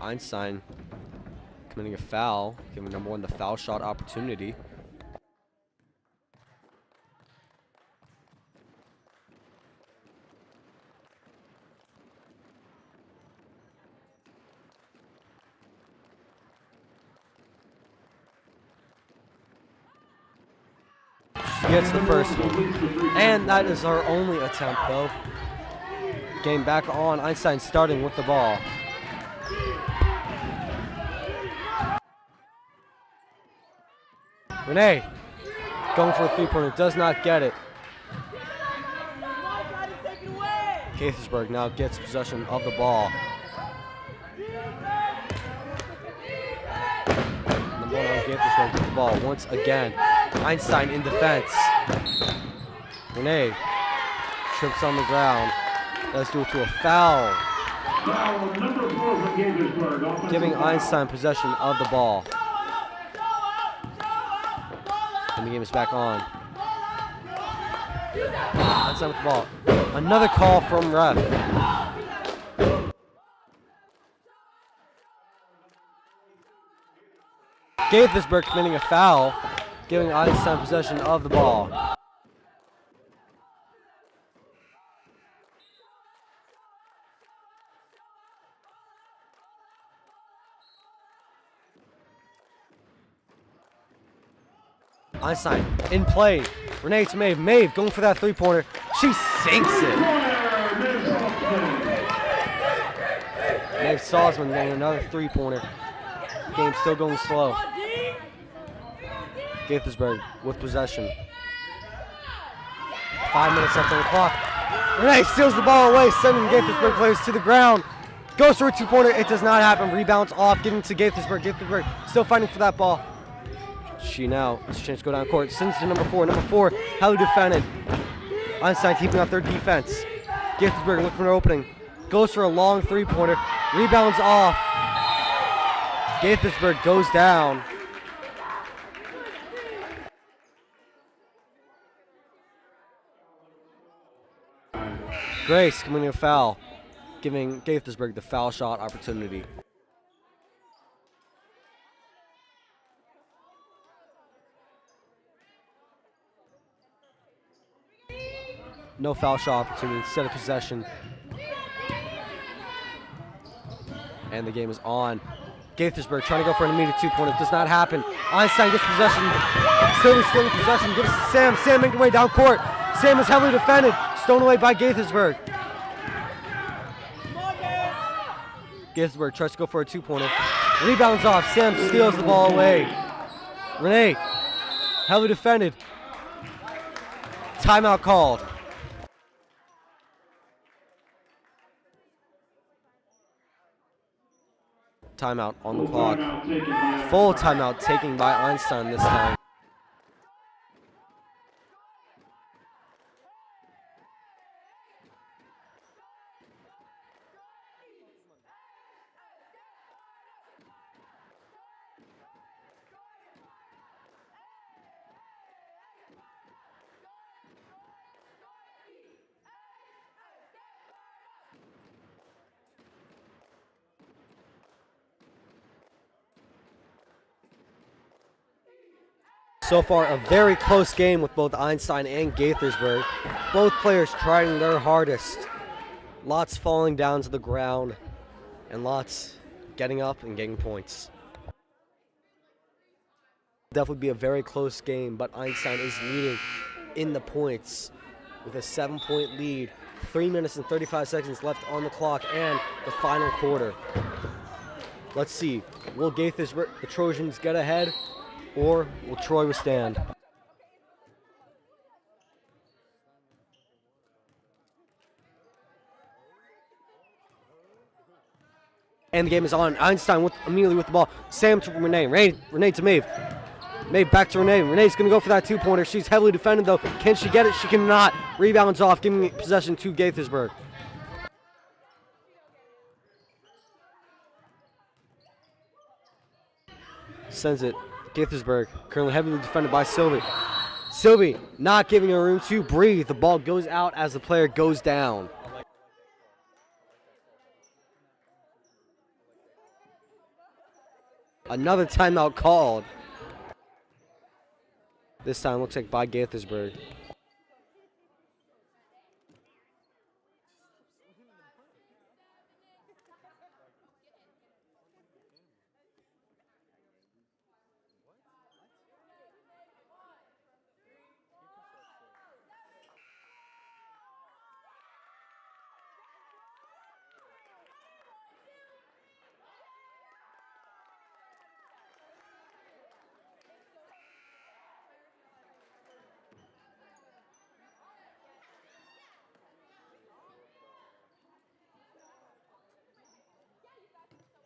Einstein committing a foul, giving number 1 the foul shot opportunity. She gets the first one. And that is her only attempt, though. Game back on. Einstein starting with the ball. Renee going for a 3-pointer, does not get it. Gaithersburg now gets possession of the ball. Number 1 on Gaithersburg with the ball once again. Einstein in defense. Renee trips on the ground. Let's do it to a foul. Foul number 4 from Gaithersburg. Giving Einstein possession of the ball. And the game is back on. Einstein with the ball. Another call from ref. Gaithersburg committing a foul, giving Einstein possession of the ball. Einstein in play. Renee to Maeve. Maeve going for that 3-pointer. She sinks it. Maeve Salzman getting another 3-pointer. Game still going slow. Gaithersburg with possession. 5 minutes left on the clock. Renee steals the ball away, sending Gaithersburg players to the ground. Goes for a 2-pointer. It does not happen. Rebounds off, getting to Gaithersburg. Gaithersburg still fighting for that ball. She now has a chance to go down court. Sends to number 4. Number 4, highly defended. Einstein keeping up their defense. Gaithersburg looking for an opening. Goes for a long 3-pointer. Rebounds off. Gaithersburg goes down. Grace committing a foul, giving Gaithersburg the foul shot opportunity. No foul shot opportunity, instead of possession. And the game is on. Gaithersburg trying to go for an immediate 2-pointer. Does not happen. Einstein gets possession. Still in possession. Gives it to Sam. Sam making way down court. Sam is heavily defended. Stolen away by Gaithersburg. Gaithersburg tries to go for a 2-pointer. Rebounds off. Sam steals the ball away. Renee, heavily defended. Timeout called. Timeout on the clock. Full timeout taken by Einstein this time. So far, a very close game with both Einstein and Gaithersburg. Both players trying their hardest. Lots falling down to the ground, and lots getting up and getting points. Definitely be a very close game, but Einstein is leading in the points with a 7-point lead. 3 minutes and 35 seconds left on the clock and the final quarter. Let's see, will Gaithersburg, the Trojans, get ahead? Or will Troy withstand? And the game is on. Einstein immediately with the ball. Sam to Renee. Renee to Maeve. Maeve back to Renee. Renee's going to go for that two-pointer. She's heavily defended, though. Can she get it? She cannot. Rebounds off, giving possession to Gaithersburg. Sends it. Gaithersburg, currently heavily defended by Sylvie. Sylvie not giving her room to breathe. The ball goes out as the player goes down. Another timeout called. This time looks like by Gaithersburg.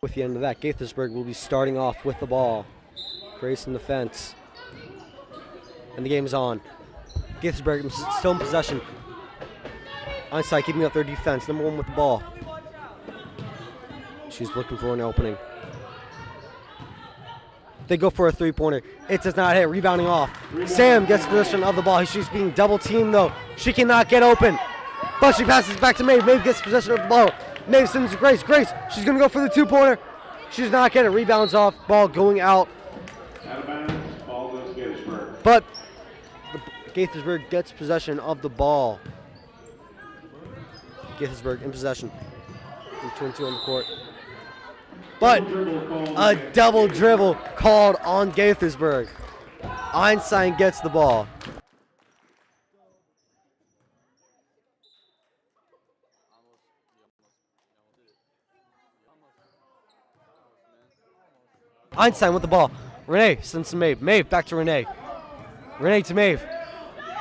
With the end of that, Gaithersburg will be starting off with the ball. Grace in defense. And the game is on. Gaithersburg is still in possession. Einstein keeping up their defense. Number 1 with the ball. She's looking for an opening. They go for a three-pointer. It does not hit. Rebounding off. Sam gets possession of the ball. She's being double-teamed, though. She cannot get open. But she passes back to Maeve. Maeve gets possession of the ball. Maeve sends to Grace. Grace, she's going to go for the two-pointer. She does not get it. Rebounds off. Ball going out. Out of bounds. Ball goes Gaithersburg. But Gaithersburg gets possession of the ball. Gaithersburg in possession. 2-2 on the court. But a double dribble called on Gaithersburg. Einstein gets the ball. Einstein with the ball. Renee sends to Maeve. Maeve back to Renee. Renee to Maeve.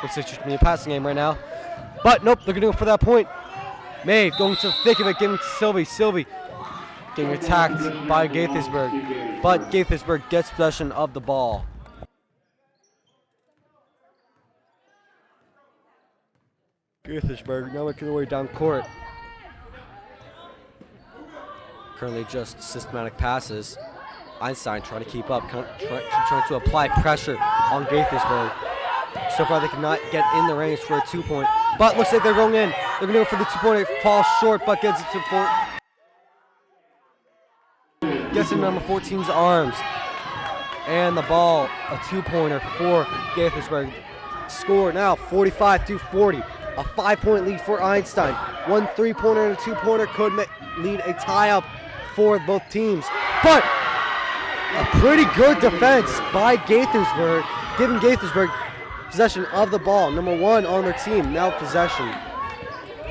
Looks like she's going to be a passing game right now. But nope, they're going to go for that point. Maeve going to the thick of it, giving it to Sylvie. Sylvie getting attacked by Gaithersburg. But Gaithersburg gets possession of the ball. Gaithersburg now making their way down court. Currently just systematic passes. Einstein trying to keep up, trying to apply pressure on Gaithersburg. So far they cannot get in the range for a two-point. But looks like they're going in. They're going to go for the two-pointer. It falls short, but gets it to gets in number 14's arms. And the ball, a two-pointer for Gaithersburg. Score now 45-40. A 5-point lead for Einstein. 1 3-pointer and a 2-pointer could lead a tie-up for both teams. But a pretty good defense by Gaithersburg, giving Gaithersburg possession of the ball. Number 1 on their team, now possession.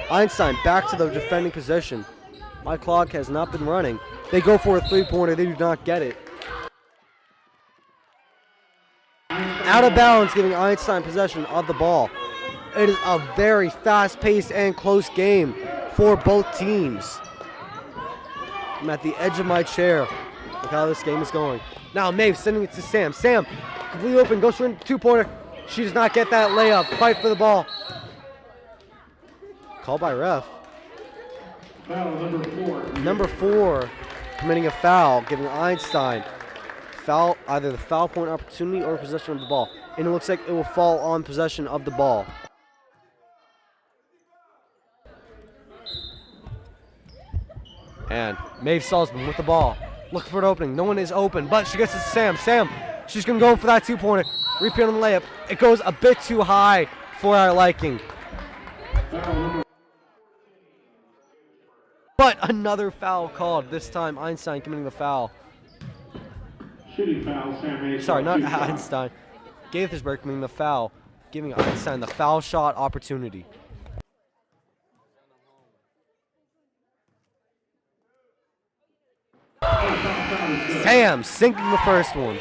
Einstein back to the defending position. My clock has not been running. They go for a three-pointer. They do not get it. Out of bounds, giving Einstein possession of the ball. It is a very fast-paced and close game for both teams. I'm at the edge of my chair with how this game is going. Now Maeve sending it to Sam. Sam, completely open, goes for a two-pointer. She does not get that layup. Fight for the ball. Called by ref. Foul number 4. Number 4 committing a foul, giving Einstein foul, either the foul point opportunity or possession of the ball. And it looks like it will fall on possession of the ball. And Maeve Salzman with the ball. Looking for an opening. No one is open, but she gets it to Sam. Sam, she's going to go for that two-pointer. Repeat on the layup. It goes a bit too high for our liking. But another foul called. This time Einstein committing the foul. Shooting foul, Sam Maeve. Sorry, not Einstein. Gaithersburg committing the foul, giving Einstein the foul shot opportunity. Sam sinking the first one.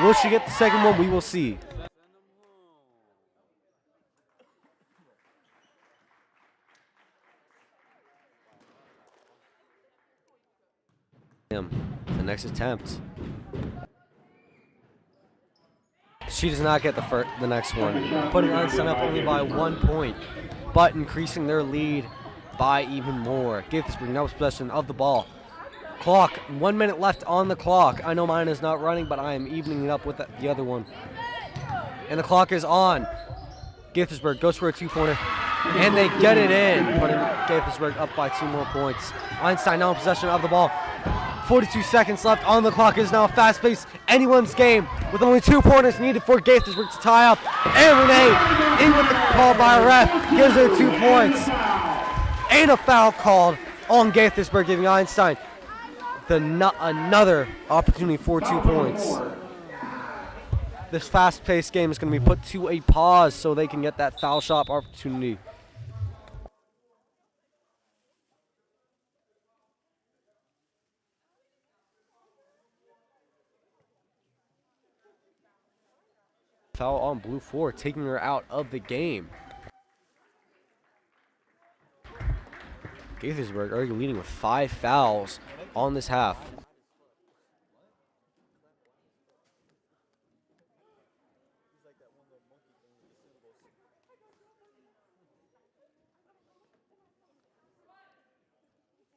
Will she get the second one? We will see. next attempt. She does not get the next one, putting Einstein up only by 1 point, but increasing their lead by even more. Gaithersburg now with possession of the ball. Clock, 1 minute left on the clock. I know mine is not running, but I am evening it up with the other one. And the clock is on. Gaithersburg goes for a 2-pointer, and they get it in, putting Gaithersburg up by 2 more points. Einstein now in possession of the ball. 42 seconds left on the clock. It is now a fast-paced anyone's game with only 2 pointers needed for Gaithersburg to tie up. And Renee, in with the call by a ref, gives her 2 points. And a foul called on Gaithersburg, giving Einstein another opportunity for 2 points. This fast-paced game is going to be put to a pause so they can get that foul shot opportunity. Foul on blue 4, taking her out of the game. Gaithersburg already leading with 5 fouls on this half.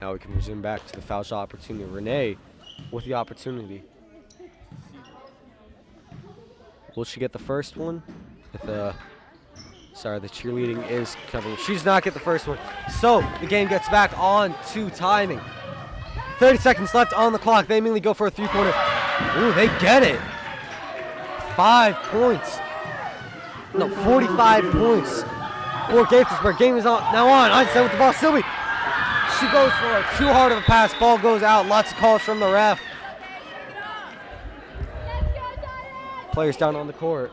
Now we can resume back to the foul shot opportunity. Renee with the opportunity. Will she get the first one? The cheerleading is covering. She does not get the first one. So the game gets back on to timing. 30 seconds left on the clock. They immediately go for a 3-pointer. Ooh, they get it. 5 points. No, 45 points for Gaithersburg. Game is now on. Einstein with the ball. Sylvie. She goes for it. Too hard of a pass. Ball goes out. Lots of calls from the ref. Players down on the court.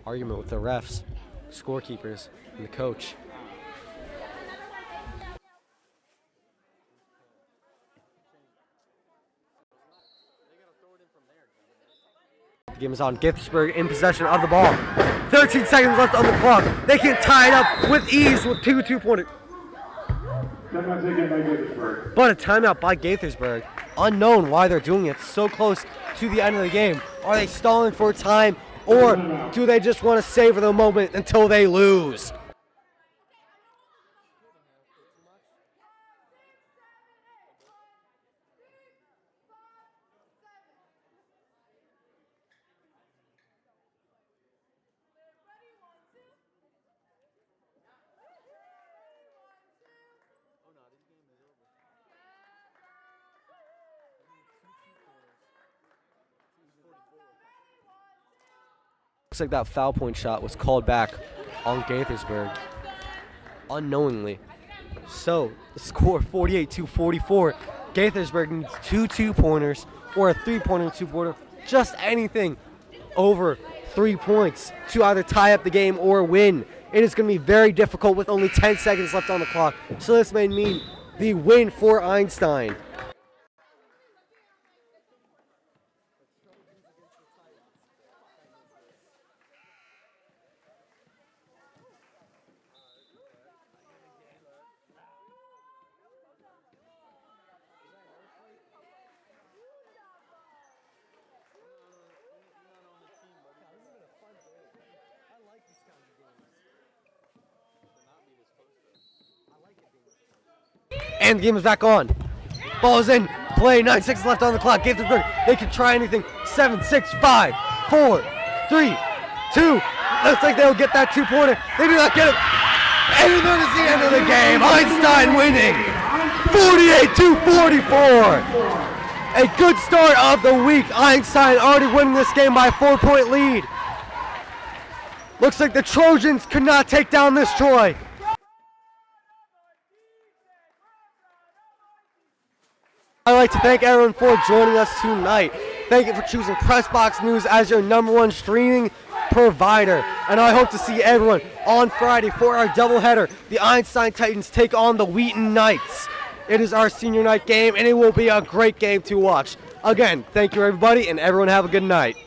Argument with the refs, scorekeepers, and the coach. The game is on. Gaithersburg in possession of the ball. 13 seconds left on the clock. They can tie it up with ease with 2 2-pointers. Timeout taken by Gaithersburg. But a timeout by Gaithersburg. Unknown why they're doing it so close to the end of the game. Are they stalling for time, or do they just want to savor the moment until they lose? Looks like that foul point shot was called back on Gaithersburg unknowingly. So the score 48-44. Gaithersburg needs 2 2-pointers or a 3-pointer, 2-pointer, just anything over 3 points to either tie up the game or win. It is going to be very difficult with only 10 seconds left on the clock. So this may mean the win for Einstein. And the game is back on. Ball is in play. 9 seconds left on the clock. Gaithersburg, they can try anything. 7, 6, 5, 4, 3, 2. Looks like they'll get that 2-pointer. They do not get it. And that is the end of the game. Einstein winning 48-44. A good start of the week. Einstein already winning this game by a 4-point lead. Looks like the Trojans could not take down this Troy. I'd like to thank everyone for joining us tonight. Thank you for choosing Pressbox News as your #1 streaming provider. And I hope to see everyone on Friday for our doubleheader. The Einstein Titans take on the Wheaton Knights. It is our senior night game, and it will be a great game to watch. Again, thank you everybody, and everyone have a good night.